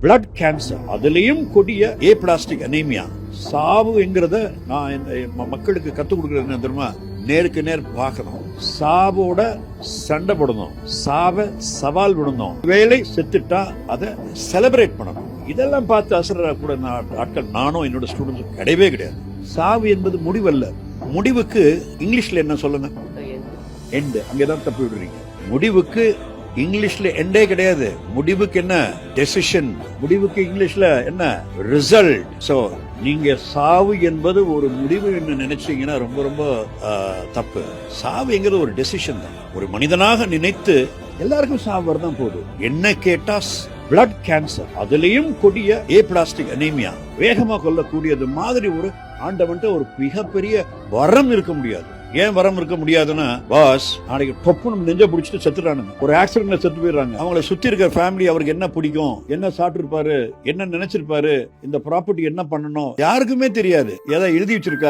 Blood cancer, அதுலயும் கொடிய ஏப்ளாஸ்டிக் anaemia. சாவுங்கிறத நான் மக்களுக்கு கத்துக் கொடுக்கறது என்ன தெரியுமா? நேருக்கு நேர் பார்க்கணும், சாவோட சண்டை போடணும், சாவை சவால் விடணும், வேலை செத்துட்டா அதை செலிப்ரேட் பண்ணணும். இதெல்லாம் பார்த்து அசர கூட ஆட்கள் நானும் என்னோட ஸ்டூடெண்ட்ஸ் கிடையவே கிடையாது. சாவு என்பது முடிவல்ல. முடிவுக்கு இங்கிலீஷ்ல என்ன சொல்லுங்க? எண்ட். அங்கதான் தப்பு விடுறீங்க. முடிவுக்கு இங்கிலீஷ்ல எண்டே கிடையாது. முடிவுக்கு என்ன? டெசிஷன். முடிவுக்கு இங்கிலீஷ்ல என்ன? ரிசல்ட். சோ நீங்க சாவு என்பது ஒரு முடிவு என்று நினைச்சீங்கன்னா ரொம்ப ரொம்ப தப்பு. சாவுங்கிறது ஒரு டெசிஷன் தான். ஒரு மனிதனாக நினைத்து எல்லாருக்கும் சாவு வரதான் போகுது. என்ன கேட்டா பிளட் கேன்சர், அதுலயும் கொடிய ஏப்ளாஸ்டிக் அனீமியா, வேகமா கொல்லக்கூடியது மாதிரி ஒரு ஆண்டவன்ட்ட ஒரு மிகப்பெரிய வரம் இருக்க முடியாது. ஏன் வரம் இருக்க முடியாதுன்னா, பாஸ் நாளைக்கு தொப்புன்னு நெஞ்ச பிடிச்சிட்டு செத்துறானுங்க, ஒரு ஆக்சிடென்ட்ல செத்து போயிடுறாங்க. அவங்களை சுத்தி இருக்கிற ஃபேமிலி அவருக்கு என்ன பிடிக்கும், என்ன சாப்பிட்டு இருப்பாரு, என்ன நினைச்சிருப்பாரு, இந்த ப்ராப்பர்ட்டி என்ன பண்ணணும், யாருக்குமே தெரியாது. ஏதாவது எழுதி வச்சிருக்காரு